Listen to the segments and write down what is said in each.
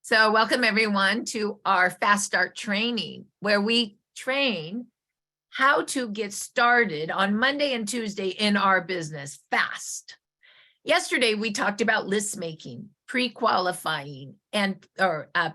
So welcome everyone to our Fast Start training, where we train how to get started on Monday and Tuesday in our business fast. Yesterday, we talked about list making, pre-qualifying, and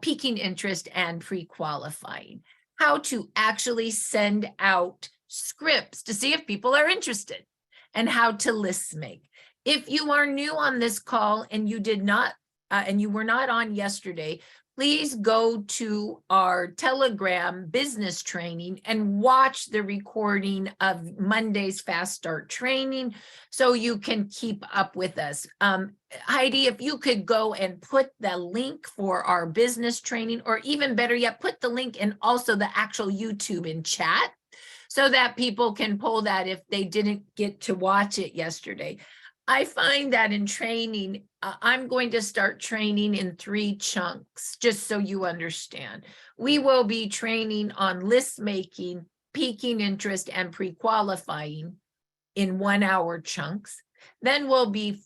piquing interest and pre-qualifying, how to actually send out scripts to see if people are interested, and how to list make. If you are new on this call and you did not and you were not on yesterday, please go to our Telegram business training and watch the recording of Monday's Fast Start training so you can keep up with us. Heidi, if you could go and put the link for our business training, or even better yet, put the link and also the actual YouTube in chat so that people can pull that if they didn't get to watch it yesterday. I find that in training, I'm going to start training in 3 chunks, just so you understand. We will be training on list making, piquing interest, and pre-qualifying in 1-hour chunks. Then we'll be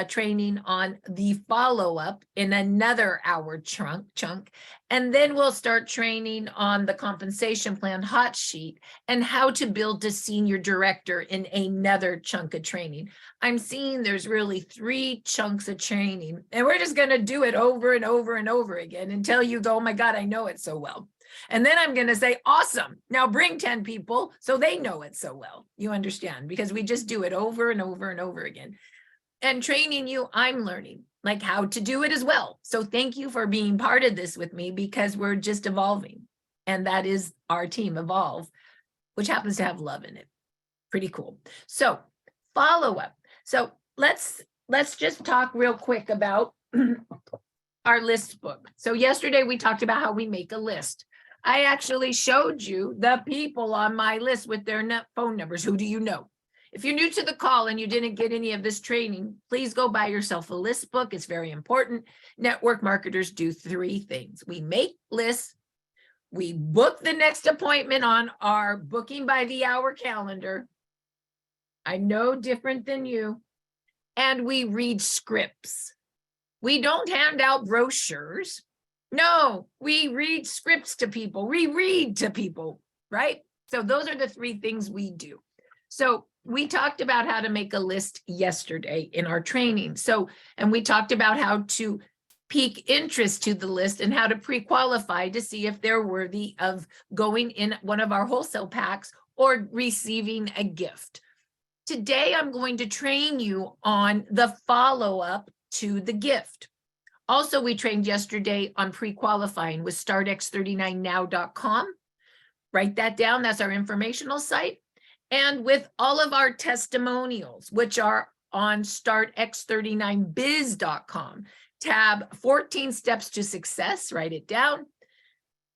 training on the follow-up in another hour chunk. And then we'll start training on the compensation plan hot sheet and how to build to senior director in another chunk of training. I'm seeing there's really 3 chunks of training, and we're just going to do it over and over and over again until you go, oh my God, I know it so well. And then I'm going to say, awesome, now bring 10 people so they know it so well. You understand? Because we just do it over and over and over again. And training you, I'm learning like how to do it as well. So thank you for being part of this with me, because we're just evolving. And that is our team, Evolve, which happens to have love in it. Pretty cool. So follow up. So let's just talk real quick about our list book. So yesterday we talked about how we make a list. I actually showed you the people on my list with their phone numbers. Who do you know? If you're new to the call and you didn't get any of this training, please go buy yourself a list book. It's very important. Network marketers do 3 things. We make lists, we book the next appointment on our booking by the hour calendar. I know different than you. And we read scripts. We don't hand out brochures. No, we read scripts to people. We read to people, right? So those are the 3 things we do. So we talked about how to make a list yesterday in our training. And we talked about how to pique interest to the list and how to pre-qualify to see if they're worthy of going in one of our wholesale packs or receiving a gift. Today, I'm going to train you on the follow-up to the gift. Also, we trained yesterday on pre-qualifying with startx39now.com. Write that down. That's our informational site. And with all of our testimonials, which are on startx39biz.com, tab 14 steps to success, write it down,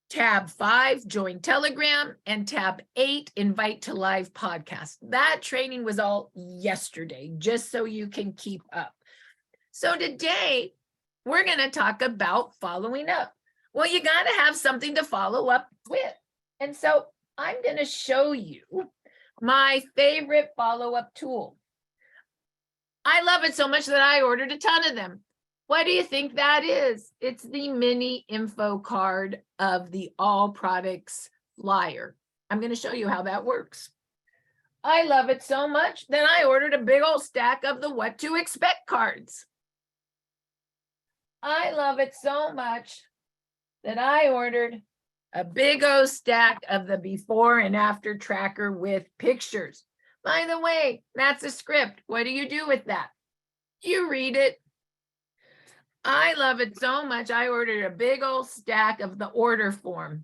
tab 5, join Telegram, and tab 8, invite to live podcast. That training was all yesterday, just so you can keep up. So today, we're going to talk about following up. Well, you got to have something to follow up with. And so I'm going to show you my favorite follow-up tool. I love it so much that I ordered a ton of them. What do you think that is? It's the mini info card of the all products flyer. I'm going to show you how that works. I love it so much that I ordered a big old stack of the what to expect cards. I love it so much that I ordered a big old stack of the before and after tracker with pictures. By the way, that's a script. What do you do with that? You read it. I love it so much. I ordered a big old stack of the order form.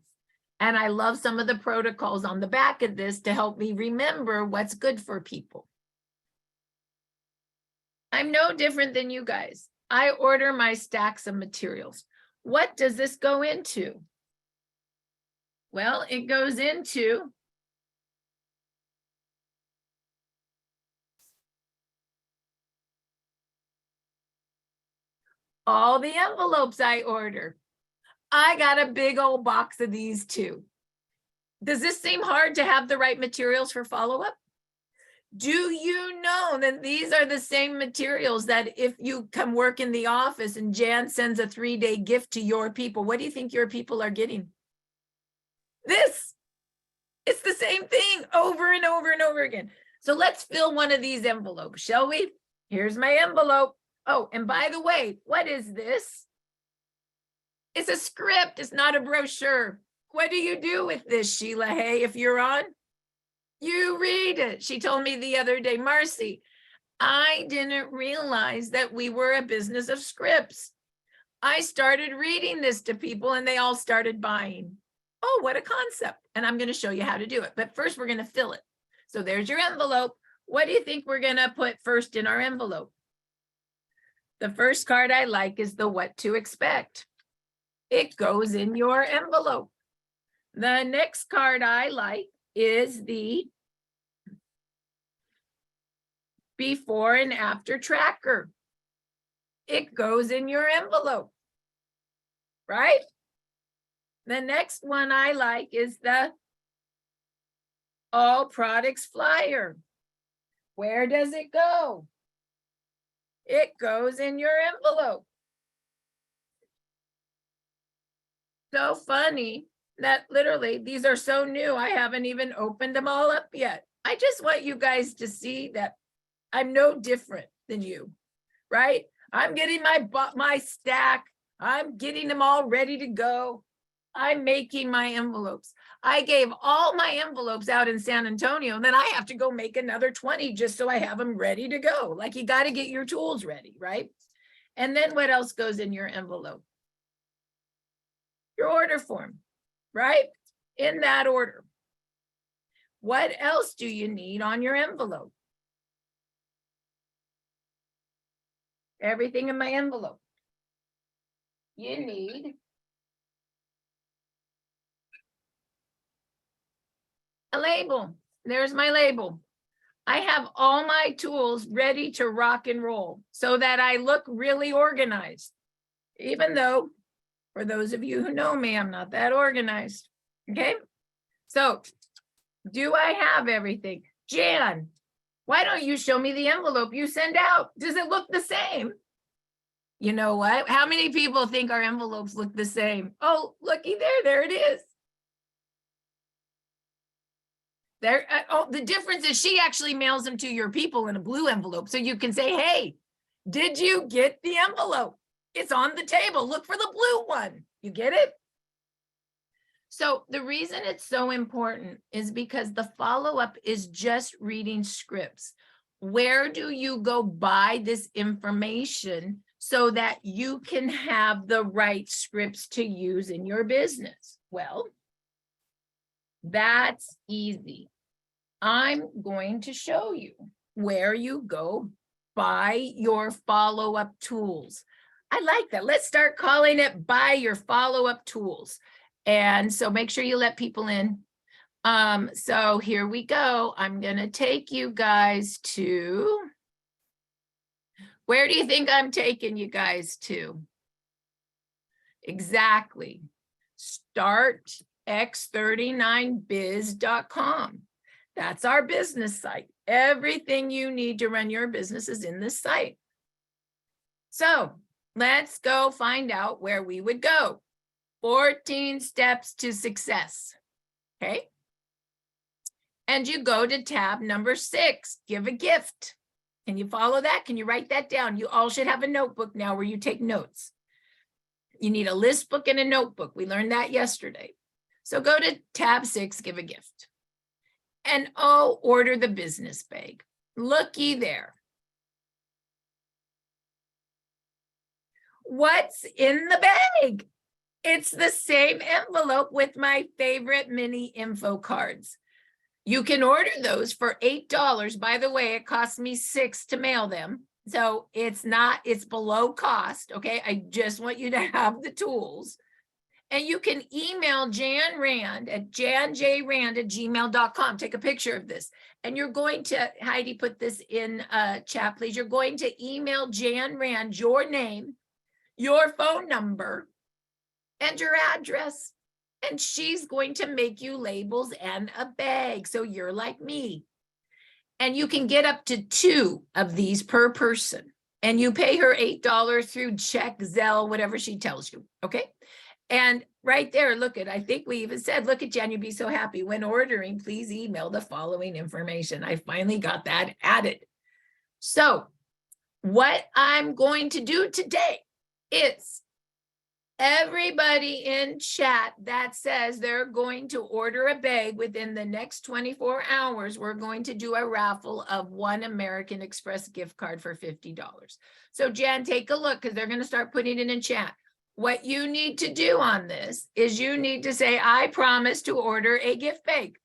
And I love some of the protocols on the back of this to help me remember what's good for people. I'm no different than you guys. I order my stacks of materials. What does this go into? Well, it goes into all the envelopes I order. I got a big old box of these too. Does this seem hard to have the right materials for follow-up? Do you know that these are the same materials that if you come work in the office and Jan sends a 3-day gift to your people, what do you think your people are getting? This. It's the same thing over and over and over again. So let's fill one of these envelopes, shall we? Here's my envelope. Oh, and by the way, what is this? It's a script. It's not a brochure. What do you do with this, Sheila? Hey, if you're on, you read it. She told me the other day, Marci, I didn't realize that we were a business of scripts. I started reading this to people and they all started buying. Oh, what a concept. And I'm going to show you how to do it. But first, we're going to fill it. So there's your envelope. What do you think we're going to put first in our envelope? The first card I like is the what to expect. It goes in your envelope. The next card I like is the before and after tracker. It goes in your envelope, right? The next one I like is the all products flyer. Where does it go? It goes in your envelope. So funny that literally these are so new. I haven't even opened them all up yet. I just want you guys to see that I'm no different than you, right? I'm getting my stack. I'm getting them all ready to go. I'm making my envelopes. I gave all my envelopes out in San Antonio, and then I have to go make another 20 just so I have them ready to go. Like, you got to get your tools ready, right? And then what else goes in your envelope? Your order form, right? In that order. What else do you need on your envelope? Everything in my envelope. You need a label. There's my label. I have all my tools ready to rock and roll so that I look really organized, even though, for those of you who know me, I'm not that organized. Okay. So do I have everything? Jan, why don't you show me the envelope you send out? Does it look the same? You know what? How many people think our envelopes look the same? Oh, looky there it is. There. Oh, the difference is she actually mails them to your people in a blue envelope. So you can say, hey, did you get the envelope? It's on the table. Look for the blue one. You get it? So the reason it's so important is because the follow-up is just reading scripts. Where do you go buy this information so that you can have the right scripts to use in your business? Well, that's easy. I'm going to show you where you go buy your follow-up tools. I like that. Let's start calling it buy your follow-up tools. And so make sure you let people in. So here we go. I'm going to take you guys to, where do you think I'm taking you guys to? Exactly. StartX39biz.com. That's our business site. Everything you need to run your business is in this site. So let's go find out where we would go. 14 steps to success. Okay. And you go to tab number 6, give a gift. Can you follow that? Can you write that down? You all should have a notebook now where you take notes. You need a list book and a notebook. We learned that yesterday. So go to tab 6, give a gift. And oh, order the business bag. Looky there. What's in the bag? It's the same envelope with my favorite mini info cards. You can order those for $8. By the way, it cost me $6 to mail them. So it's below cost. Okay. I just want you to have the tools. And you can email Jan Rand at janjrand@gmail.com. Take a picture of this. And you're going to, Heidi, put this in chat, please. You're going to email Jan Rand your name, your phone number, and your address. And she's going to make you labels and a bag. So you're like me. And you can get up to 2 of these per person. And you pay her $8 through check, Zelle, whatever she tells you. Okay. And right there, look at, I think we even said, look at Jen, you'd be so happy. When ordering, please email the following information. I finally got that added. So what I'm going to do today is everybody in chat that says they're going to order a bag within the next 24 hours, we're going to do a raffle of 1 American Express gift card for $50. So Jan, take a look because they're going to start putting it in chat. What you need to do on this is you need to say, I promise to order a gift bag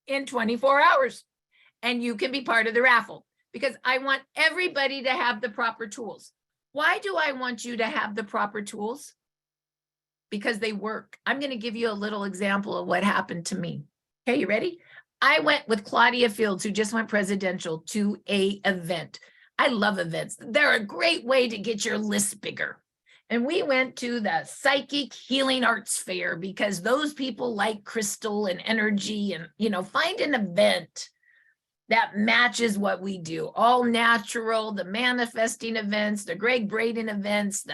in 24 hours. And you can be part of the raffle because I want everybody to have the proper tools. Why do I want you to have the proper tools? Because they work. I'm going to give you a little example of what happened to me. Okay, you ready? I went with Claudia Fields, who just went presidential, to an event. I love events. They're a great way to get your list bigger. And we went to the Psychic Healing Arts Fair because those people like crystal and energy and, you know, find an event that matches what we do. All natural, the manifesting events, the Greg Braden events,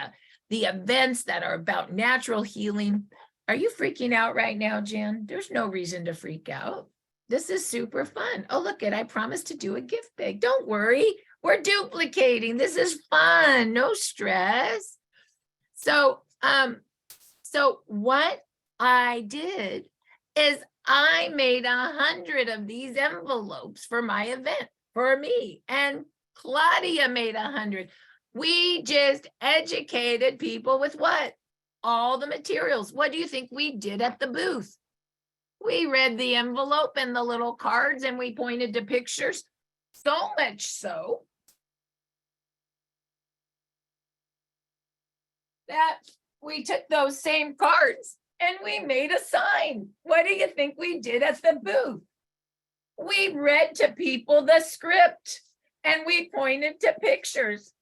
the events that are about natural healing. Are you freaking out right now, Jen? There's no reason to freak out. This is super fun. Oh, look it, I promised to do a gift bag. Don't worry, we're duplicating. This is fun, no stress. So what I did is I made 100 of these envelopes for my event, for me, and Claudia made 100. We just educated people with what? All the materials. What do you think we did at the booth? We read the envelope and the little cards and we pointed to pictures. So much so that we took those same cards and we made a sign. What do you think we did at the booth? We read to people the script and we pointed to pictures.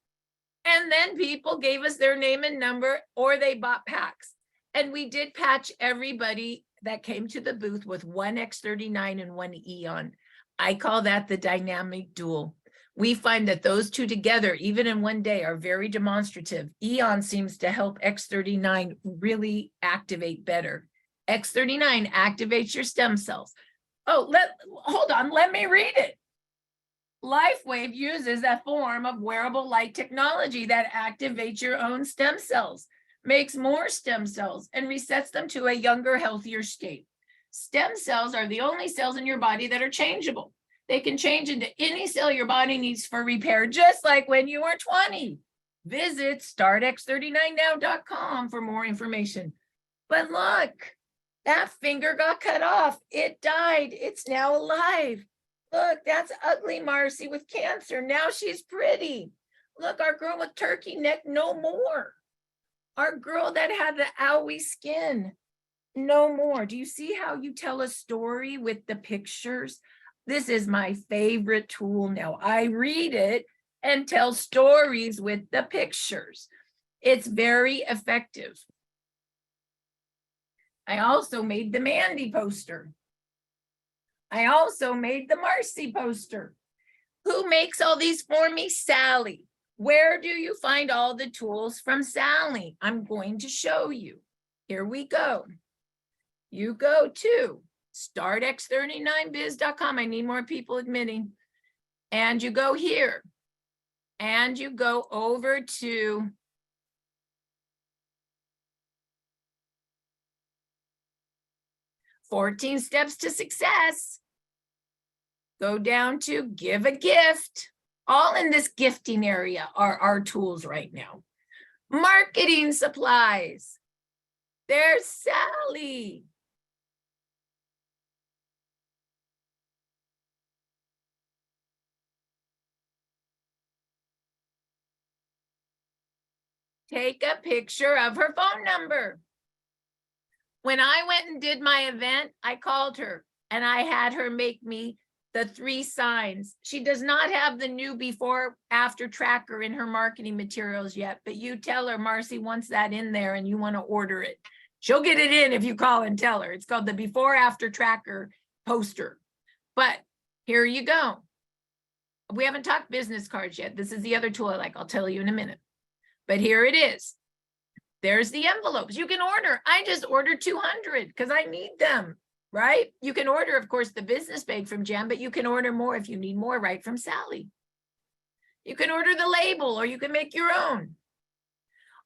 And then people gave us their name and number or they bought packs. And we did patch everybody that came to the booth with 1 X39 and 1 Eon. I call that the dynamic duel. We find that those two together, even in one day, are very demonstrative. Eon seems to help X39 really activate better. X39 activates your stem cells. Oh, hold on, let me read it. Lifewave uses a form of wearable light technology that activates your own stem cells, makes more stem cells, and resets them to a younger, healthier state. Stem cells are the only cells in your body that are changeable. They can change into any cell your body needs for repair, just like when you were 20. Visit startx39now.com for more information. But look, that finger got cut off. It died. It's now alive. Look, that's ugly Marci with cancer. Now she's pretty. Look, our girl with turkey neck, no more. Our girl that had the owie skin, no more. Do you see how you tell a story with the pictures? This is my favorite tool now. I read it and tell stories with the pictures. It's very effective. I also made the Mandy poster. I also made the Marci poster. Who makes all these for me? Sally. Where do you find all the tools from Sally? I'm going to show you. Here we go. You go to startx39biz.com. I need more people admitting. And you go here. And you go over to "14 Steps to Success." Go down to give a gift. All in this gifting area are our tools right now. Marketing supplies. There's Sally. Take a picture of her phone number. When I went and did my event, I called her and I had her make me the 3 signs. She does not have the new before after tracker in her marketing materials yet, but you tell her Marci wants that in there and you want to order it. She'll get it in if you call and tell her. It's called the before after tracker poster. But here you go. We haven't talked business cards yet. This is the other tool I like. I'll tell you in a minute. But here it is. There's the envelopes. You can order. I just ordered 200 because I need them, right? You can order, of course, the business bag from Jen, but you can order more if you need more, right, from Sally. You can order the label or you can make your own.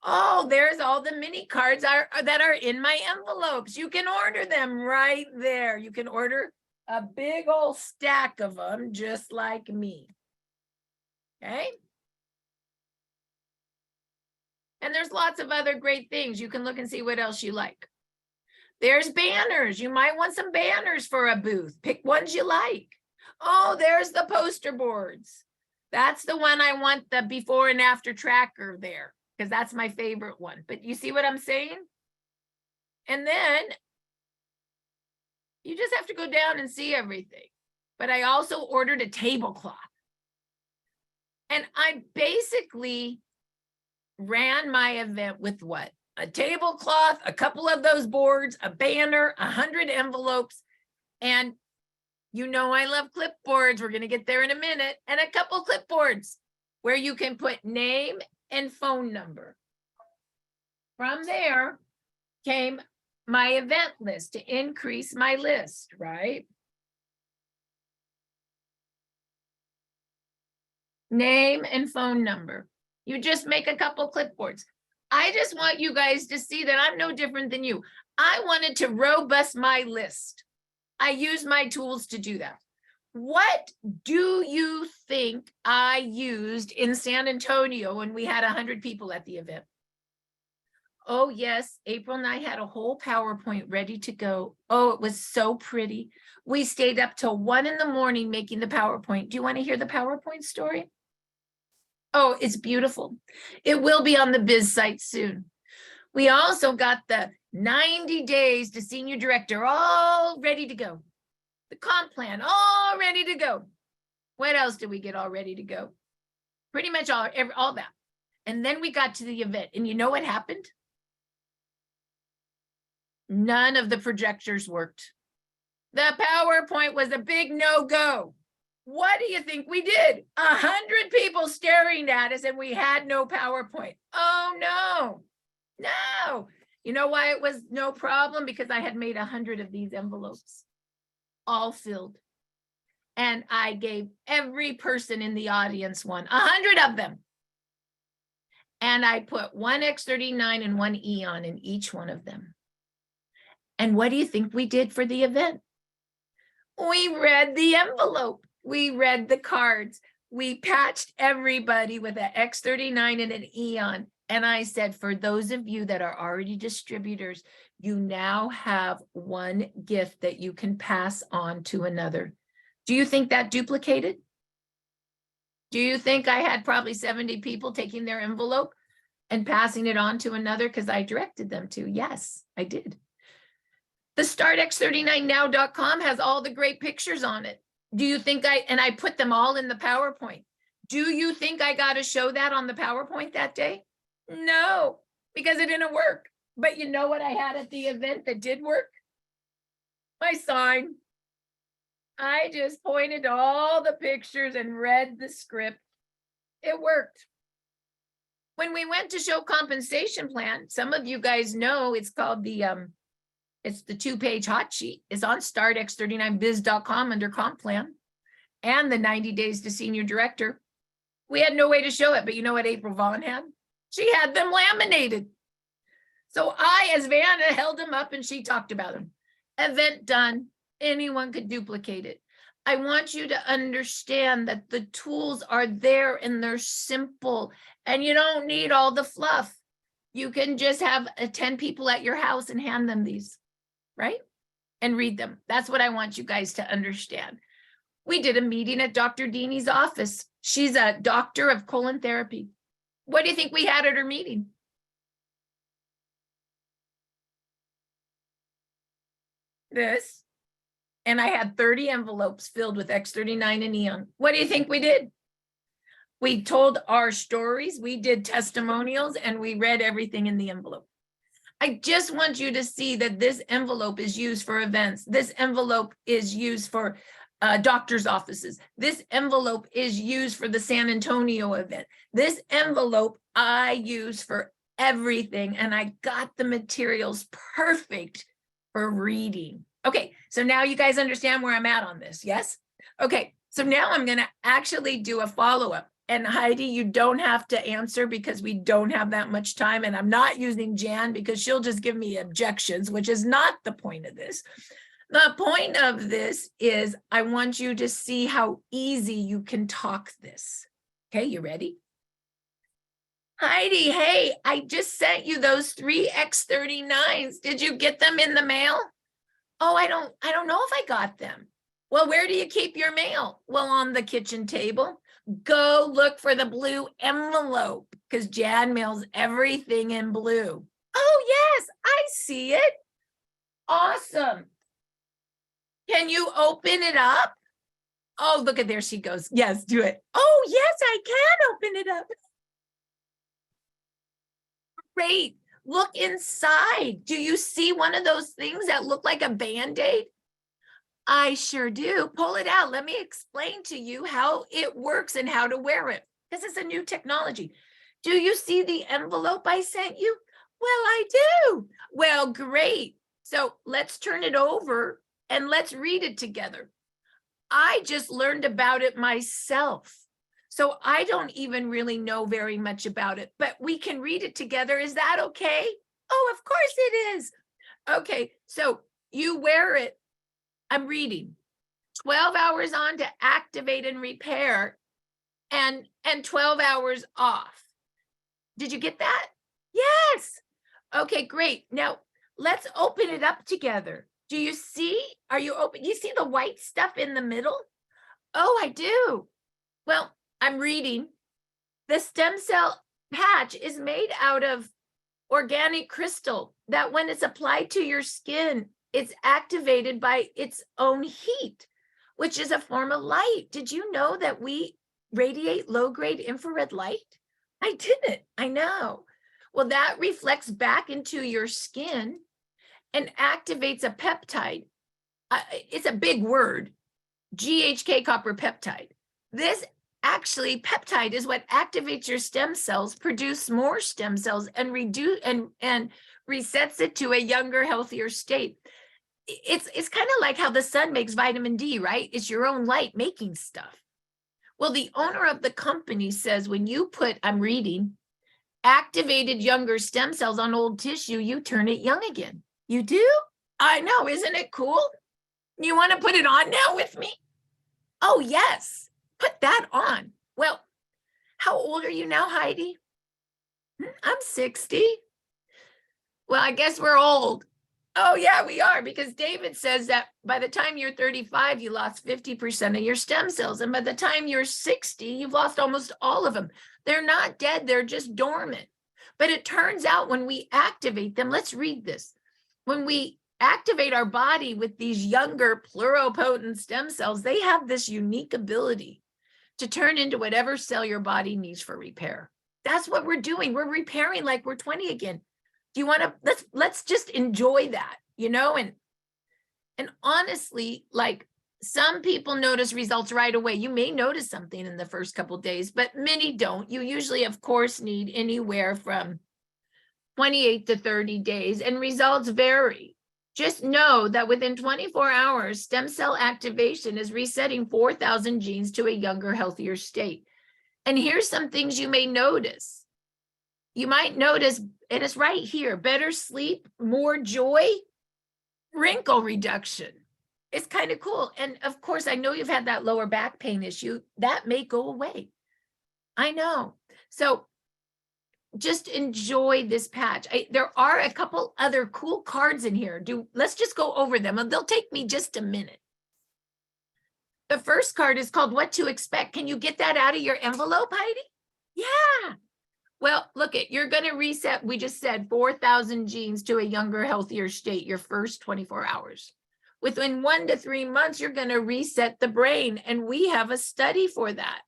Oh, there's all the mini cards that are in my envelopes. You can order them right there. You can order a big old stack of them just like me. Okay? And there's lots of other great things. You can look and see what else you like. There's banners. You might want some banners for a booth. Pick ones you like. Oh, there's the poster boards. That's the one I want the before and after tracker there, because that's my favorite one. But you see what I'm saying? And then you just have to go down and see everything. But I also ordered a tablecloth. And I basically ran my event with what? A tablecloth, a couple of those boards, a banner, 100 envelopes, and you know I love clipboards. We're going to get there in a minute. And a couple clipboards where you can put name and phone number. From there came my event list to increase my list, right? Name and phone number. You just make a couple clipboards. I just want you guys to see that I'm no different than you. I wanted to robust my list. I use my tools to do that. What do you think I used in San Antonio when we had 100 people at the event? Oh yes, April and I had a whole PowerPoint ready to go. Oh, it was so pretty. We stayed up till 1 a.m. making the PowerPoint. Do you want to hear the PowerPoint story? Oh, it's beautiful. It will be on the biz site soon. We also got the 90 days to senior director all ready to go. The comp plan all ready to go. What else did we get all ready to go? Pretty much all that. And then we got to the event. And you know what happened? None of the projectors worked. The PowerPoint was a big no-go. What do you think we did? 100 people staring at us and we had no PowerPoint. Oh, no. No. You know why it was no problem? Because I had made 100 of these envelopes, all filled. And I gave every person in the audience one, 100 of them. And I put one X39 and one Eon in each one of them. And what do you think we did for the event? We read the envelope. We read the cards. We patched everybody with an X39 and an Eon. And I said, for those of you that are already distributors, you now have one gift that you can pass on to another. Do you think that duplicated? Do you think I had probably 70 people taking their envelope and passing it on to another because I directed them to? Yes, I did. The startx39now.com has all the great pictures on it. Do you think I put them all in the PowerPoint. Do you think I got to show that on the PowerPoint that day? No, because it didn't work. But you know what I had at the event that did work? My sign. I just pointed to all the pictures and read the script. It worked. When we went to show compensation plan, some of you guys know it's called it's the 2-page hot sheet. It's on startx39biz.com under comp plan and the 90 days to senior director. We had no way to show it, but you know what April Vaughn had? She had them laminated. So I, as Vanna, held them up and she talked about them. Event done. Anyone could duplicate it. I want you to understand that the tools are there and they're simple and you don't need all the fluff. You can just have 10 people at your house and hand them these, right? And read them. That's what I want you guys to understand. We did a meeting at Dr. Dini's office. She's a doctor of colon therapy. What do you think we had at her meeting? This. And I had 30 envelopes filled with X39 and Eon. What do you think we did? We told our stories, we did testimonials, and we read everything in the envelope. I just want you to see that this envelope is used for events. This envelope is used for doctor's offices. This envelope is used for the San Antonio event. This envelope I use for everything, and I got the materials perfect for reading. Okay, so now you guys understand where I'm at on this, yes? Okay, so now I'm gonna actually do a follow-up. And Heidi, you don't have to answer because we don't have that much time, and I'm not using Jan because she'll just give me objections, which is not the point of this. The point of this is I want you to see how easy you can talk this. Okay, you ready? Heidi, hey, I just sent you those 3 X39s. Did you get them in the mail? Oh, I don't know if I got them. Well, where do you keep your mail? Well, on the kitchen table. Go look for the blue envelope because Jan mails everything in blue. Oh, yes, I see it. Awesome. Can you open it up? Oh, look at there she goes. Yes, do it. Oh, yes, I can open it up. Great. Look inside. Do you see one of those things that look like a Band-Aid? I sure do. Pull it out. Let me explain to you how it works and how to wear it. This is a new technology. Do you see the envelope I sent you? Well, I do. Well, great. So let's turn it over and let's read it together. I just learned about it myself. So I don't even really know very much about it, but we can read it together. Is that okay? Oh, of course it is. Okay, so you wear it. I'm reading. 12 hours on to activate and repair and 12 hours off. Did you get that? Yes. Okay, great. Now let's open it up together. Do you see? Are you open? You see the white stuff in the middle? Oh, I do. Well, I'm reading. The stem cell patch is made out of organic crystal that when it's applied to your skin, it's activated by its own heat, which is a form of light. Did you know that we radiate low-grade infrared light? I didn't. I know. Well, that reflects back into your skin and activates a peptide. It's a big word, GHK copper peptide. This actually peptide is what activates your stem cells, produce more stem cells, and reduce and resets it to a younger, healthier state. It's kind of like how the sun makes vitamin D, right? It's your own light making stuff. Well, the owner of the company says when you put, I'm reading, activated younger stem cells on old tissue, you turn it young again. You do? I know, isn't it cool? You want to put it on now with me? Oh, yes, put that on. Well, how old are you now, Heidi? I'm 60. Well, I guess we're old. Oh, yeah, we are, because David says that by the time you're 35, you lost 50% of your stem cells. And by the time you're 60, you've lost almost all of them. They're not dead, they're just dormant. But it turns out when we activate them, let's read this. When we activate our body with these younger pluripotent stem cells, they have this unique ability to turn into whatever cell your body needs for repair. That's what we're doing. We're repairing like we're 20 again. Do you want to, let's just enjoy that, you know? And honestly, like some people notice results right away. You may notice something in the first couple of days, but many don't. You usually, of course, need anywhere from 28 to 30 days, and results vary. Just know that within 24 hours, stem cell activation is resetting 4,000 genes to a younger, healthier state. And here's some things you may notice. You might notice, and it's right here, better sleep, more joy, wrinkle reduction. It's kind of cool. And of course, I know you've had that lower back pain issue. That may go away. I know. So just enjoy this patch. There are a couple other cool cards in here. Let's just go over them, and they'll take me just a minute. The first card is called What to Expect. Can you get that out of your envelope, Heidi? Yeah. Well, look it, you're going to reset, we just said 4,000 genes to a younger, healthier state your first 24 hours. Within 1 to 3 months, you're going to reset the brain, and we have a study for that.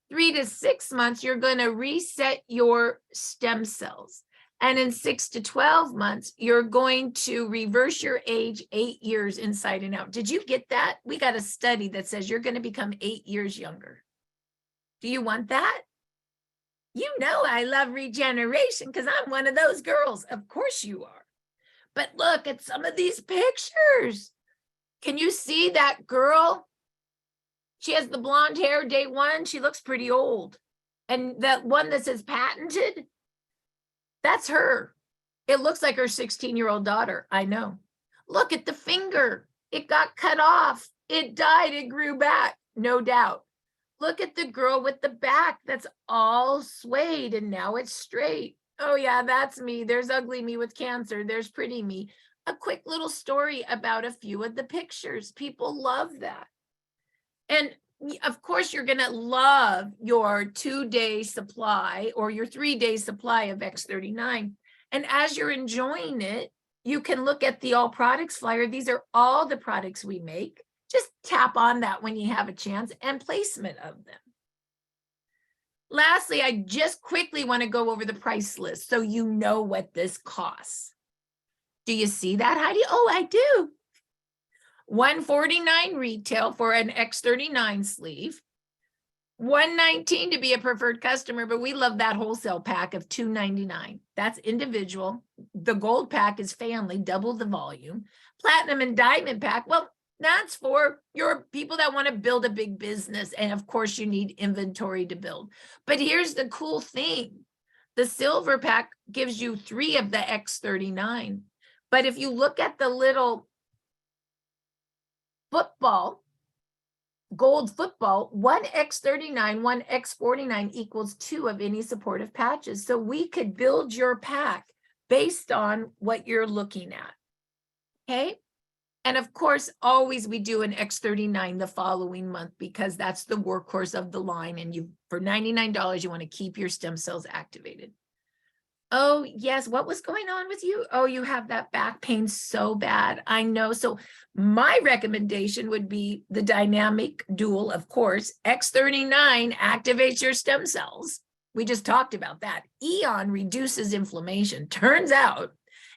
3 to 6 months, you're going to reset your stem cells. And in 6 to 12 months, you're going to reverse your age 8 years inside and out. Did you get that? We got a study that says you're going to become 8 years younger. Do you want that? You know I love regeneration because I'm one of those girls. Of course you are. But look at some of these pictures. Can you see that girl? She has the blonde hair day one. She looks pretty old. And that one that says patented, that's her. It looks like her 16-year-old daughter. I know. Look at the finger. It got cut off. It died. It grew back. No doubt. Look at the girl with the back that's all swayed and now it's straight. Oh yeah, that's me. There's ugly me with cancer. There's pretty me. A quick little story about a few of the pictures. People love that. And of course, you're going to love your 2-day supply or your 3-day supply of X39. And as you're enjoying it, you can look at the all products flyer. These are all the products we make. Just tap on that when you have a chance and placement of them. Lastly, I just quickly want to go over the price list so you know what this costs. Do you see that, Heidi? Oh, I do. $149 retail for an X39 sleeve. $119 to be a preferred customer, but we love that wholesale pack of $299. That's individual. The gold pack is family, double the volume. Platinum and diamond pack, well, that's for your people that want to build a big business. And of course, you need inventory to build. But here's the cool thing. The silver pack gives you 3 of the X39. But if you look at the little football, gold football, 1 X39, 1 X49 equals 2 of any supportive patches. So we could build your pack based on what you're looking at. Okay. And of course, always we do an X39 the following month because that's the workhorse of the line. And you, for $99, you want to keep your stem cells activated. Oh, yes. What was going on with you? Oh, you have that back pain so bad. I know. So my recommendation would be the dynamic dual, of course. X39 activates your stem cells. We just talked about that. Eon reduces inflammation. Turns out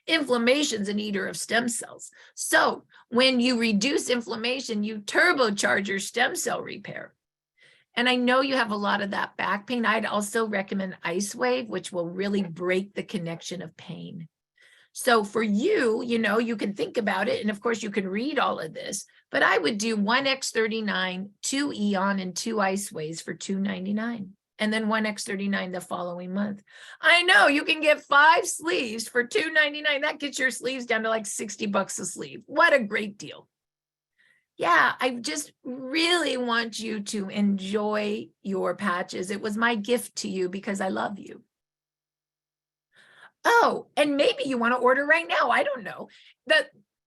inflammation's an eater of stem cells. So when you reduce inflammation, you turbocharge your stem cell repair. And I know you have a lot of that back pain. I'd also recommend Icewave, which will really break the connection of pain. So for you, you know, you can think about it. And of course, you can read all of this. But I would do 1 X39, 2 Eon, and 2 Icewaves for $299. And then 1 X39 the following month. I know you can get 5 sleeves for $299. That gets your sleeves down to like $60 a sleeve. What a great deal. Yeah, I just really want you to enjoy your patches. It was my gift to you because I love you. Oh, and maybe you want to order right now. I don't know. The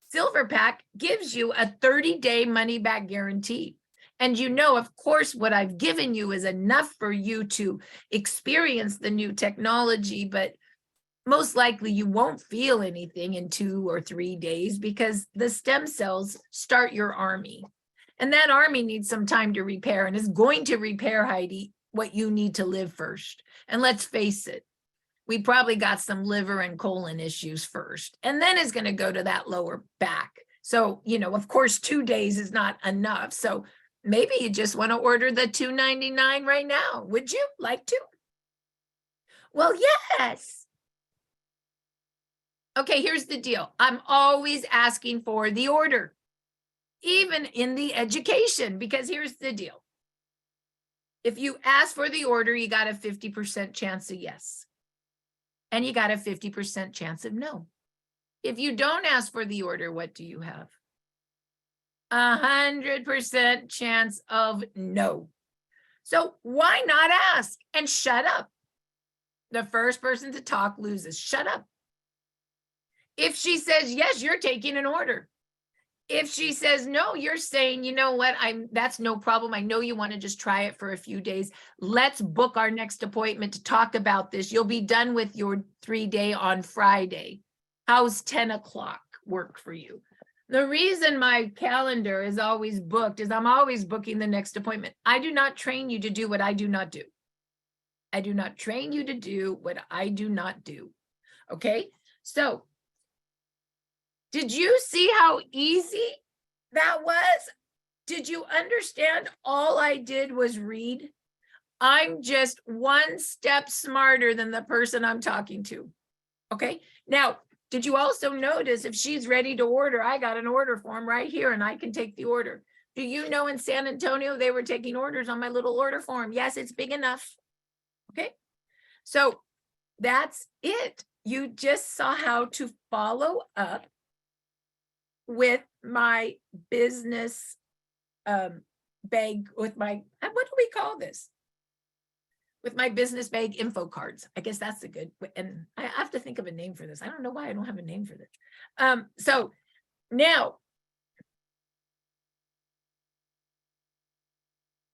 silver pack gives you a 30-day money-back guarantee. And you know, of course, what I've given you is enough for you to experience the new technology, but most likely you won't feel anything in 2 or 3 days because the stem cells start your army. And that army needs some time to repair and is going to repair, Heidi, what you need to live first. And let's face it, we probably got some liver and colon issues first, and then it's going to go to that lower back. So, you know, of course, 2 days is not enough. So maybe you just want to order the $299 right now. Would you like to? Well, yes. Okay, here's the deal. I'm always asking for the order, even in the education, because here's the deal. If you ask for the order, you got a 50% chance of yes. And you got a 50% chance of no. If you don't ask for the order, what do you have? 100% chance of no. So why not ask and shut up? The first person to talk loses. Shut up. If she says yes, you're taking an order. If she says no, you're saying, you know what, that's no problem. I know you want to just try it for a few days. Let's book our next appointment to talk about this. You'll be done with your 3-day on Friday. How's 10 o'clock work for you? The reason my calendar is always booked is I'm always booking the next appointment. I do not train you to do what I do not do. I do not train you to do what I do not do. Okay, so did you see how easy that was? Did you understand all I did was read? I'm just one step smarter than the person I'm talking to. Okay, now, did you also notice if she's ready to order, I got an order form right here and I can take the order. Do you know in San Antonio, they were taking orders on my little order form? Yes, it's big enough. Okay, so that's it. You just saw how to follow up with my business bag, with my, what do we call this? With my business bag info cards. I guess that's a good, and I have to think of a name for this. I don't know why I don't have a name for this. So now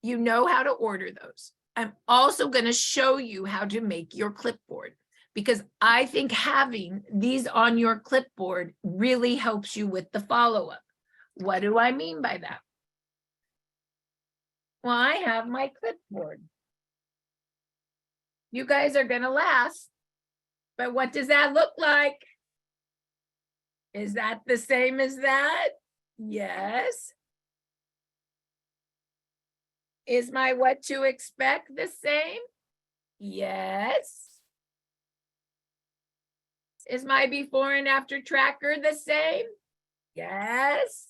you know how to order those. I'm also going to show you how to make your clipboard, because I think having these on your clipboard really helps you with the follow-up. What do I mean by that? Well, I have my clipboard. You guys are going to laugh, but what does that look like? Is that the same as that? Yes. Is my what to expect the same? Yes. Is my before and after tracker the same? Yes.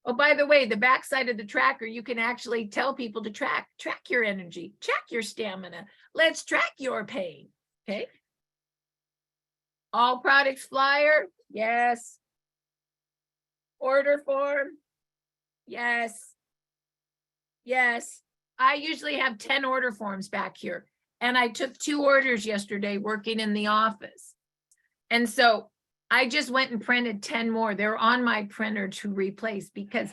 Oh, by the way, the backside of the tracker, you can actually tell people to track your energy, track your stamina. Let's track your pain. Okay. All products flyer. Yes. Order form. Yes. Yes. I usually have 10 order forms back here. And I took 2 orders yesterday working in the office. And so I just went and printed 10 more. They're on my printer to replace, because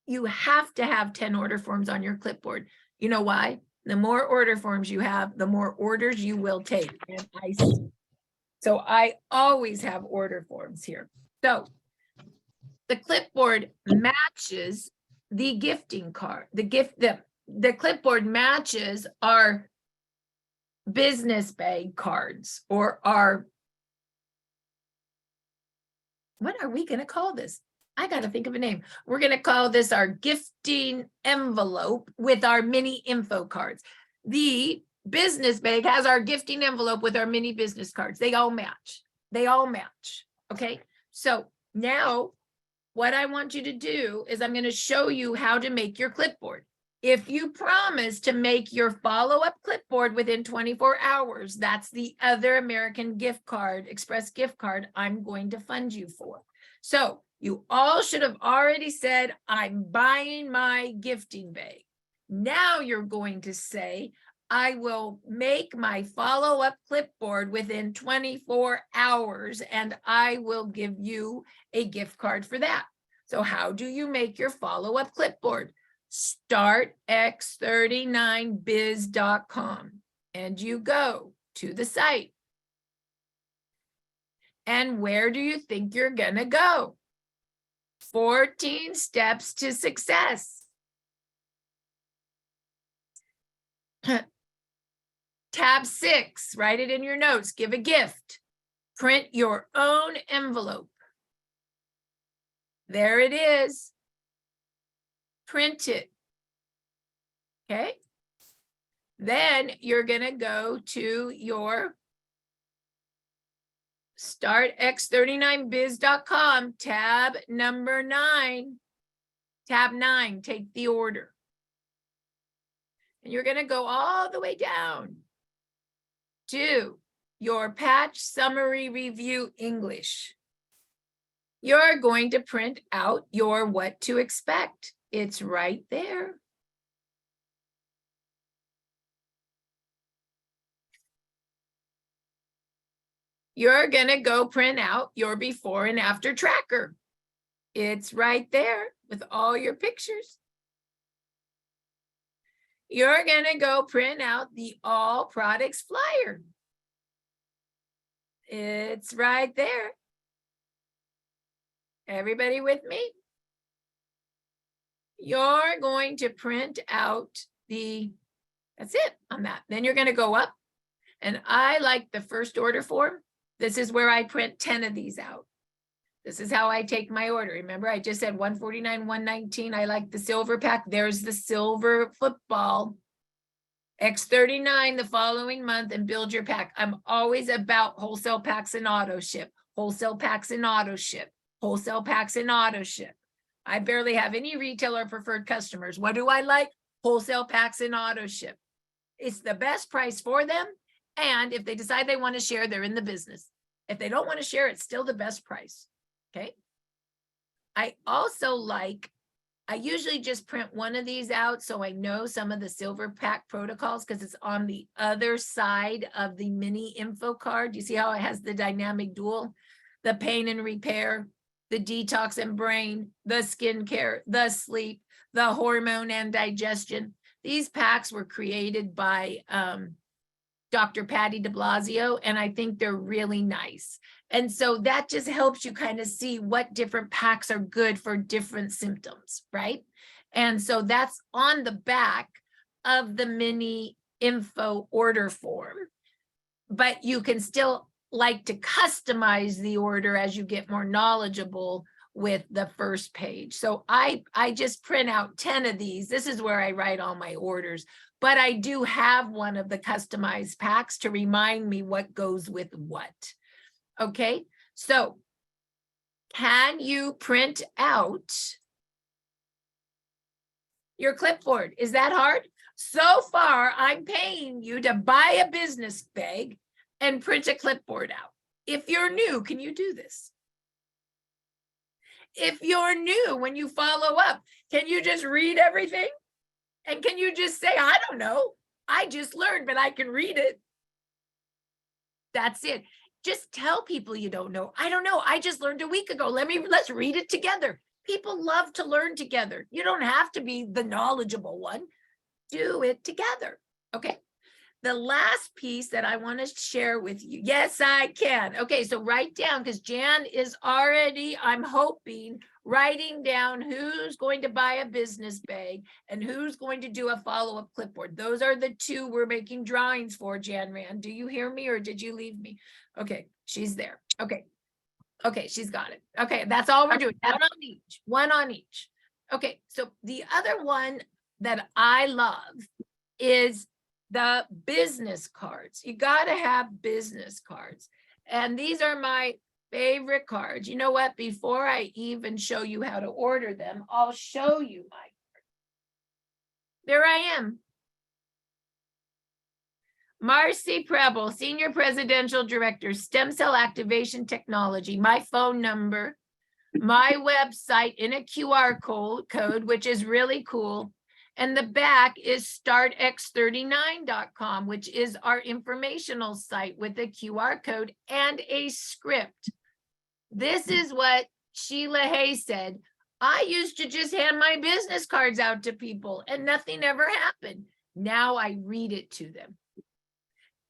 you have to have 10 order forms on your clipboard. You know why? The more order forms you have, the more orders you will take. And so I always have order forms here. So the clipboard matches the gifting card. The clipboard matches our business bag cards, or our, what are we going to call this? I got to think of a name. We're going to call this our gifting envelope with our mini info cards. The business bag has our gifting envelope with our mini business cards. They all match. They all match. Okay. So now what I want you to do is I'm going to show you how to make your clipboard. If you promise to make your follow-up clipboard within 24 hours, that's the other American gift card, Express gift card I'm going to fund you for. So you all should have already said, I'm buying my gifting bag. Now you're going to say, I will make my follow-up clipboard within 24 hours, and I will give you a gift card for that. So how do you make your follow-up clipboard? StartX39biz.com, and you go to the site. And where do you think you're going to go? 14 steps to success. Tab 6, write it in your notes, give a gift. Print your own envelope. There it is. Print it. Okay. Then you're going to go to your StartX39biz.com, tab number 9. Tab 9, take the order. And you're going to go all the way down to your patch summary review English. You're going to print out your what to expect. It's right there. You're going to go print out your before and after tracker. It's right there with all your pictures. You're going to go print out the all products flyer. It's right there. Everybody with me? You're going to print out that's it on that. Then you're going to go up, and I like the first order form. This is where I print 10 of these out. This is how I take my order. Remember, I just said 149, 119. I like the silver pack. There's the silver football. X39 the following month, and build your pack. I'm always about wholesale packs and auto ship, wholesale packs and auto ship, wholesale packs and auto ship. I barely have any retail or preferred customers. What do I like? Wholesale packs and auto ship. It's the best price for them. And if they decide they want to share, they're in the business. If they don't want to share, it's still the best price. Okay. I also like, I usually just print one of these out so I know some of the silver pack protocols because it's on the other side of the mini info card. You see how it has the dynamic dual, the pain and repair, the detox and brain, the skincare, the sleep, the hormone and digestion. These packs were created by Dr. Patty de Blasio, and I think they're really nice. And so that just helps you kind of see what different packs are good for different symptoms, right? And so that's on the back of the mini info order form, but you can still like to customize the order as you get more knowledgeable with the first page. So I just print out 10 of these. This is where I write all my orders, but I do have one of the customized packs to remind me what goes with what. Okay, so can you print out your clipboard? Is that hard? So far, I'm paying you to buy a business bag and print a clipboard out. If you're new, can you do this? If you're new, when you follow up, can you just read everything? And can you just say, I don't know, I just learned, but I can read it. That's it. Just tell people you don't know. I don't know. I just learned a week ago. Let's read it together. People love to learn together. You don't have to be the knowledgeable one. Do it together. Okay. The last piece that I want to share with you. Yes, I can. Okay. So write down, because Jan is already, I'm hoping, writing down who's going to buy a business bag and who's going to do a follow-up clipboard. Those are the two we're making drawings for, Jan Rand. Do you hear me or did you leave me? Okay, she's there. Okay. Okay, she's got it. Okay, that's all we're doing. One on each. Okay, so the other one that I love is the business cards. You got to have business cards. And these are my favorite cards. You know what? Before I even show you how to order them, I'll show you my card. There I am. Marci Preble, Senior Presidential Director, Stem Cell Activation Technology, my phone number, my website in a QR code, which is really cool. And the back is startx39.com, which is our informational site with a QR code and a script. This is what Sheila Hay said. I used to just hand my business cards out to people and nothing ever happened. Now I read it to them.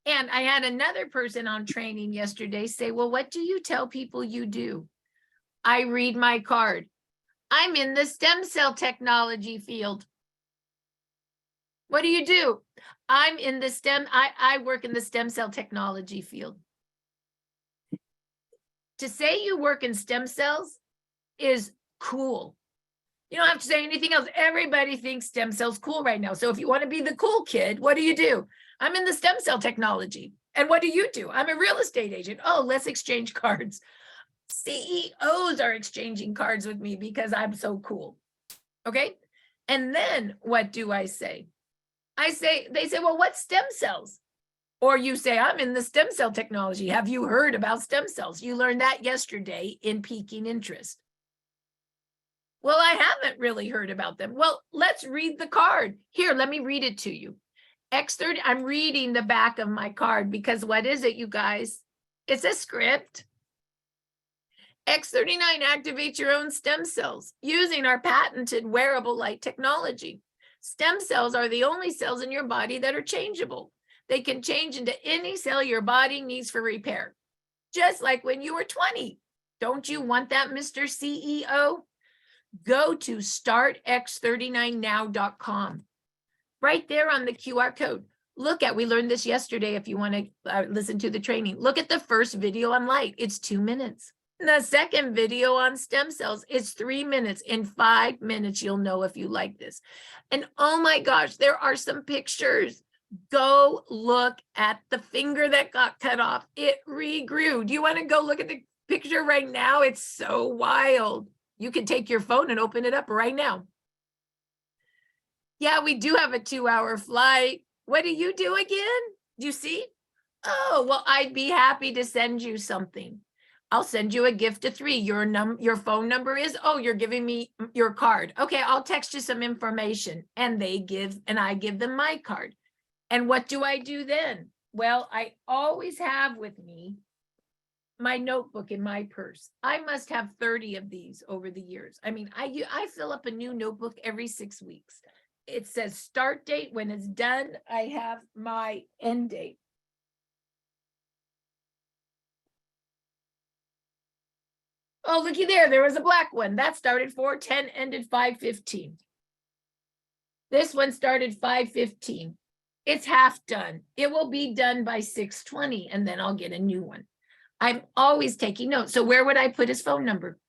And I had another person on training yesterday say, well, what do you tell people you do? I read my card. I'm in the stem cell technology field. What do you do? I'm in the I work in the stem cell technology field. To say you work in stem cells is cool. You don't have to say anything else. Everybody thinks stem cells cool right now. So if you want to be the cool kid, what do? I'm in the stem cell technology. And what do? I'm a real estate agent. Oh, let's exchange cards. CEOs are exchanging cards with me because I'm so cool. Okay. And then what do I say? They say, well, what's stem cells? Or you say, I'm in the stem cell technology. Have you heard about stem cells? You learned that yesterday in Piquing Interest. Well, I haven't really heard about them. Well, let's read the card. Here, let me read it to you. X30, I'm reading the back of my card because what is it, you guys? It's a script. X39 activates your own stem cells using our patented wearable light technology. Stem cells are the only cells in your body that are changeable. They can change into any cell your body needs for repair. Just like when you were 20. Don't you want that, Mr. CEO? Go to startx39now.com. Right there on the QR code. we learned this yesterday. If you want to listen to the training, look at the first video on light. It's 2 minutes. And the second video on stem cells, it's 3 minutes. In 5 minutes, you'll know if you like this. And oh my gosh, there are some pictures. Go look at the finger that got cut off. It regrew. Do you want to go look at the picture right now? It's so wild. You can take your phone and open it up right now. Yeah, we do have a 2-hour flight. What do you do again? Do you see? Oh, well, I'd be happy to send you something. I'll send you a gift of 3. Your phone number is, oh, you're giving me your card. Okay, I'll text you some information. And I give them my card. And what do I do then? Well, I always have with me my notebook in my purse. I must have 30 of these over the years. I mean, I fill up a new notebook every 6 weeks. It says start date. When it's done, I have my end date. Oh, looky there. There was a black one. That started 4:10, ended 5:15. This one started 5:15. It's half done. It will be done by 6:20, and then I'll get a new one. I'm always taking notes. So where would I put his phone number?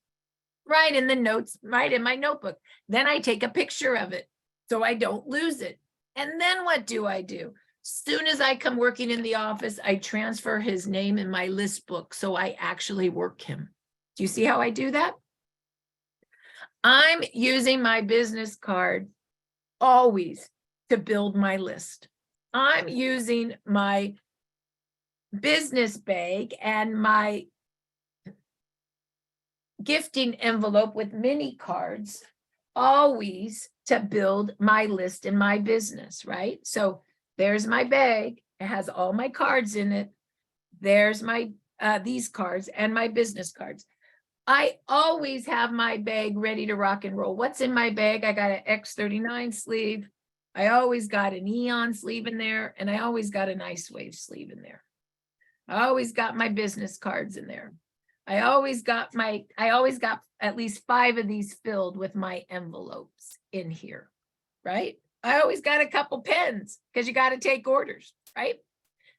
Right in the notes, right in my notebook. Then I take a picture of it so I don't lose it. And then what do? Soon as I come working in the office, I transfer his name in my list book so I actually work him. Do you see how I do that? I'm using my business card always to build my list. I'm using my business bag and my gifting envelope with mini cards always to build my list in my business, right? So there's my bag. It has all my cards in it. There's my these cards and my business cards. I always have my bag ready to rock and roll. What's in my bag? I got an X39 sleeve. I always got an Eon sleeve in there, and I always got an Lifewave sleeve in there. I always got my business cards in there. I always got at least 5 of these filled with my envelopes in here, right? I always got a couple pens because you got to take orders, right?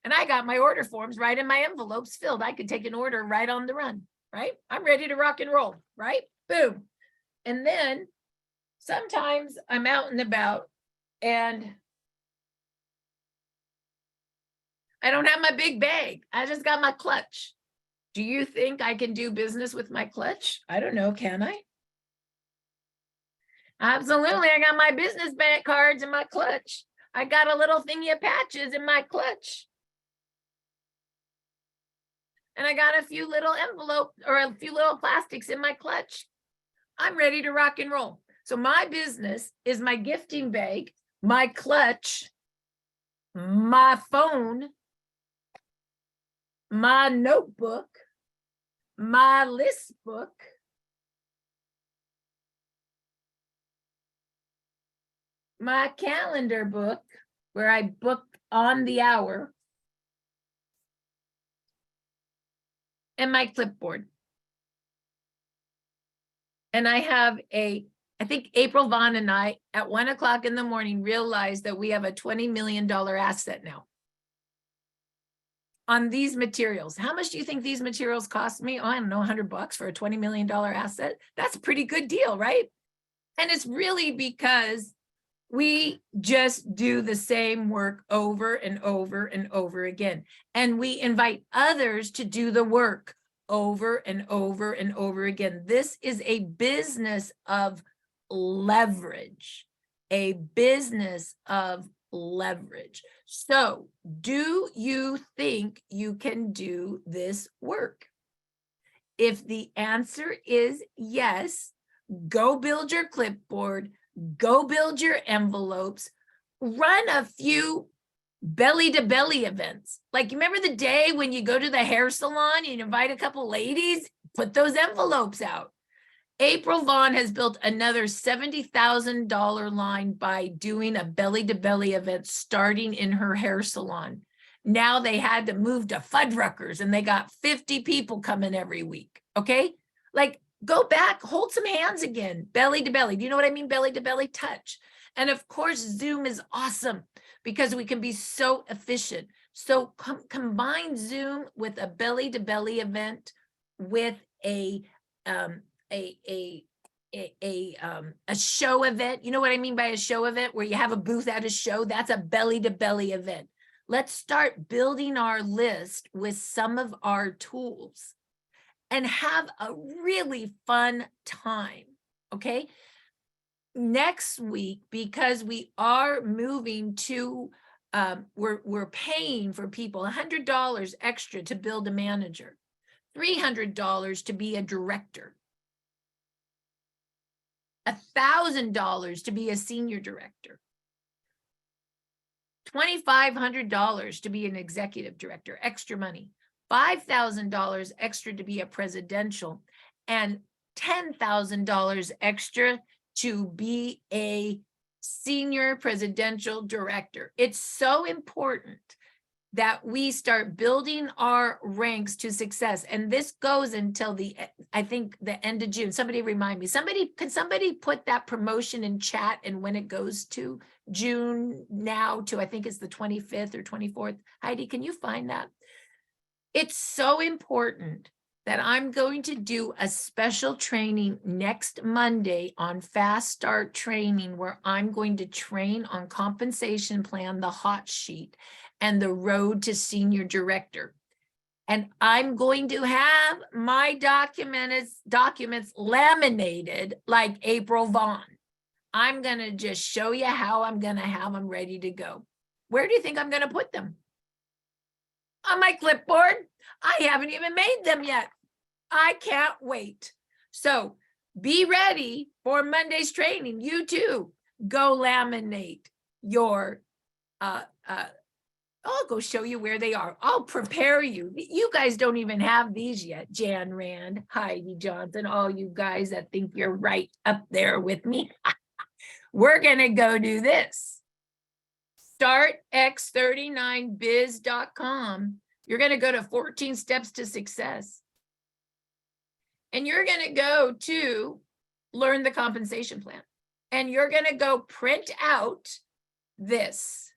And I got my order forms right in my envelopes filled. I could take an order right on the run, right? I'm ready to rock and roll, right? Boom. And then sometimes I'm out and about and I don't have my big bag. I just got my clutch. Do you think I can do business with my clutch? I don't know. Can I? Absolutely. I got my business bank cards in my clutch. I got a little thingy of patches in my clutch. And I got a few little envelopes or a few little plastics in my clutch. I'm ready to rock and roll. So my business is my gifting bag, my clutch, my phone, my notebook, my list book, my calendar book, where I book on the hour, and my clipboard. And I have I think April Vaughn and I at 1 o'clock in the morning realized that we have a $20 million asset now on these materials. How much do you think these materials cost me? Oh, I don't know, $100 for a $20 million asset. That's a pretty good deal, right? And it's really because we just do the same work over and over and over again. And we invite others to do the work over and over and over again. This is a business of leverage, a business of leverage. So, do you think you can do this work? If the answer is yes, go build your clipboard, go build your envelopes, run a few belly to belly events. Like, you remember the day when you go to the hair salon, you invite a couple ladies, put those envelopes out. April Vaughn has built another $70,000 line by doing a belly to belly event starting in her hair salon. Now they had to move to Fuddruckers and they got 50 people coming every week. Okay. Like, go back, hold some hands again, belly to belly. Do you know what I mean? Belly to belly touch. And of course, Zoom is awesome because we can be so efficient. So combine Zoom with a belly-to-belly event with a show event. You know what I mean by a show event, where you have a booth at a show? That's a belly-to-belly event. Let's start building our list with some of our tools and have a really fun time, okay? Next week, because we are moving to, we're paying for people $100 extra to build a manager, $300 to be a director, $1,000 to be a senior director, $2,500 to be an executive director, extra money, $5,000 extra to be a presidential, and $10,000 extra to be a senior presidential director. It's so important that we start building our ranks to success. And this goes until I think the end of June. Somebody remind me, can somebody put that promotion in chat and when it goes to June now to, I think it's the 25th or 24th. Heidi, can you find that? It's so important that I'm going to do a special training next Monday on Fast Start Training, where I'm going to train on compensation plan, the hot sheet, and the road to senior director. And I'm going to have my documents laminated like April Vaughn. I'm going to just show you how I'm going to have them ready to go. Where do you think I'm going to put them? On my clipboard. I haven't even made them yet. I can't wait. So be ready for Monday's training. You too, go laminate your, I'll go show you where they are. I'll prepare you. You guys don't even have these yet. Jan Rand, Heidi Johnson, all you guys that think you're right up there with me. We're going to go do this. StartX39biz.com. You're going to go to 14 Steps to Success. And you're going to go to learn the compensation plan. And you're going to go print out this.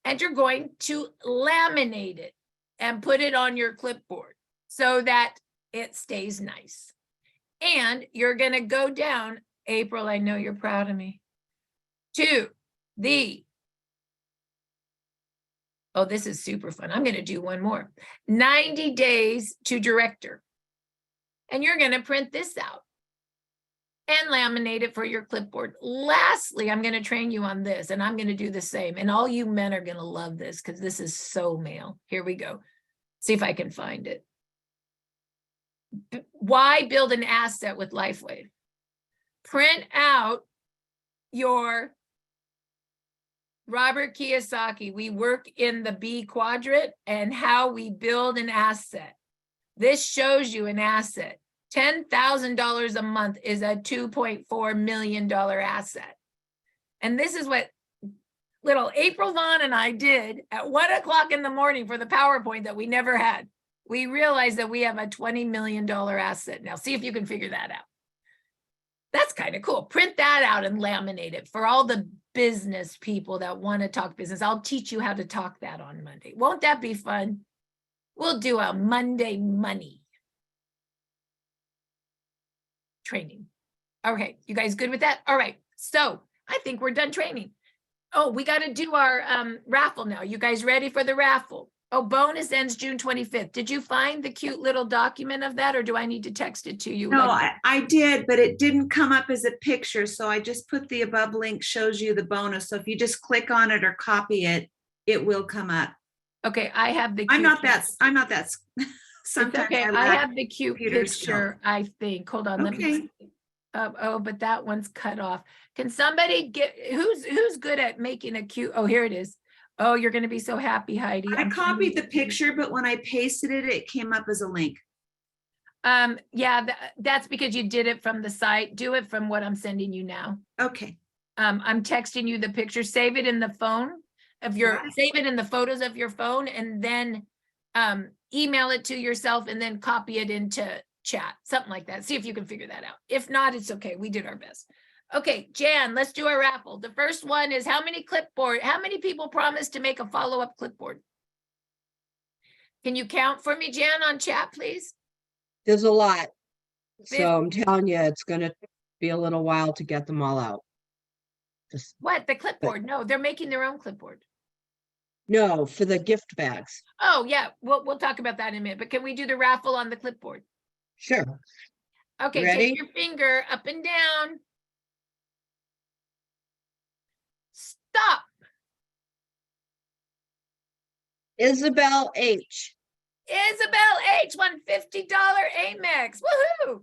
And you're going to laminate it and put it on your clipboard so that it stays nice. And you're going to go down, April, I know you're proud of me, to the, oh, this is super fun. I'm going to do one more. 90 days to director. And you're going to print this out and laminate it for your clipboard. Lastly, I'm going to train you on this, and I'm going to do the same. And all you men are going to love this because this is so male. Here we go. See if I can find it. Why build an asset with Lifewave? Print out your Robert Kiyosaki. We work in the B quadrant and how we build an asset. This shows you an asset. $10,000 a month is a $2.4 million asset. And this is what little April Vaughn and I did at 1 o'clock in the morning for the PowerPoint that we never had. We realized that we have a $20 million asset. Now, see if you can figure that out. That's kind of cool. Print that out and laminate it for all the business people that want to talk business. I'll teach you how to talk that on Monday. Won't that be fun? We'll do a Monday money training. Okay, you guys good with that? All right, so I think we're done training. Oh, we got to do our raffle now. You guys ready for the raffle? Oh, bonus ends June 25th. Did you find the cute little document of that, or do I need to text it to you? No, I did, but it didn't come up as a picture. So I just put the above link, shows you the bonus. So if you just click on it or copy it, it will come up. Okay, I have the. I'm not that. Sometimes okay. I have the cute picture. I think. Hold on. Let me. Oh, but that one's cut off. Can somebody get who's good at making a cute? Oh, here it is. Oh, you're going to be so happy, Heidi. I copied the picture, but when I pasted it, it came up as a link. Yeah, that's because you did it from the site. Do it from what I'm sending you now. Okay. I'm texting you the picture. Save it in the phone of your, save it in the photos of your phone, and then email it to yourself and then copy it into chat, something like that. See if you can figure that out. If not, it's okay. We did our best. Okay, Jan, let's do a raffle. The first one is how many people promised to make a follow-up clipboard? Can you count for me, Jan, on chat, please? There's a lot. Fif- So I'm telling you, it's gonna be a little while to get them all out. Just, What, the clipboard? No, they're making their own clipboard. no, for the gift bags. Oh, yeah, we'll talk about that in a minute, but can we do the raffle on the clipboard? Sure. Okay, Ready? take your finger up and down. Stop. Isabel H. Isabel H won $50 Amex. Woohoo!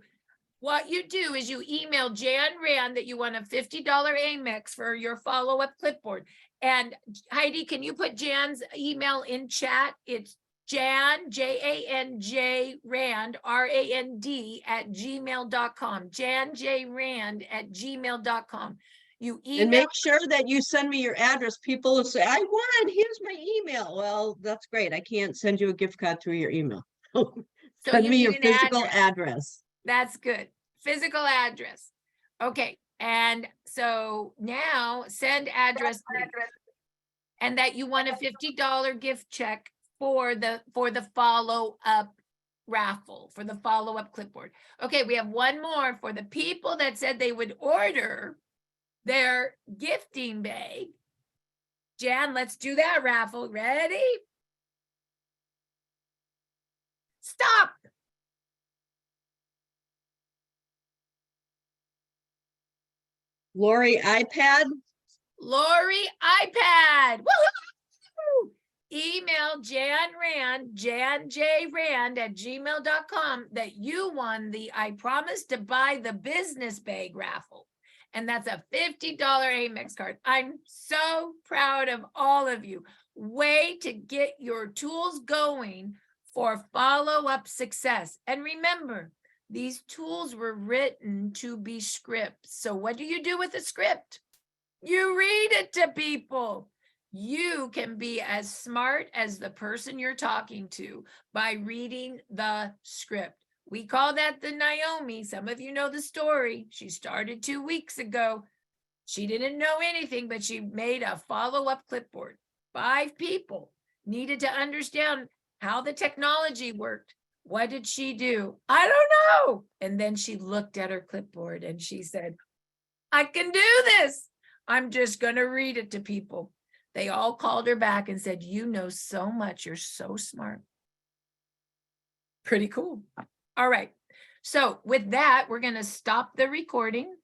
What you do is you email Jan Rand that you want a $50 Amex for your follow-up clipboard. And Heidi, can you put Jan's email in chat? It's Jan, J-A-N-J Rand, R-A-N-D @gmail.com. Jan J Rand @gmail.com. You And email. make sure that you send me your address. People will say, I won, here's my email. Well, that's great. I can't send you a gift card through your email. So Send you me need your an physical address. address. That's good. Physical address. Okay, and so now send address. Please. And that you want a $50 gift check for the follow-up raffle, for the follow-up clipboard. Okay, we have one more for the people that said they would order their gifting bag. Jan, let's do that raffle. Ready? Stop. Lori iPad. Lori iPad. Woohoo! Email Jan Rand, Jan J Rand @gmail.com that you won the I Promise to Buy the Business Bag raffle. And that's a $50 Amex card. I'm so proud of all of you. Way to get your tools going for follow-up success. And remember, these tools were written to be scripts. So what do you do with a script? You read it to people. You can be as smart as the person you're talking to by reading the script. We call that the Naomi. Some of you know the story. She started 2 weeks ago. She didn't know anything, but she made a follow-up clipboard. 5 people needed to understand how the technology worked. What did she do? I don't know. And then she looked at her clipboard and she said, I can do this. I'm just going to read it to people. They all called her back and said, you know so much. You're so smart. Pretty cool. All right. So with that, we're going to stop the recording.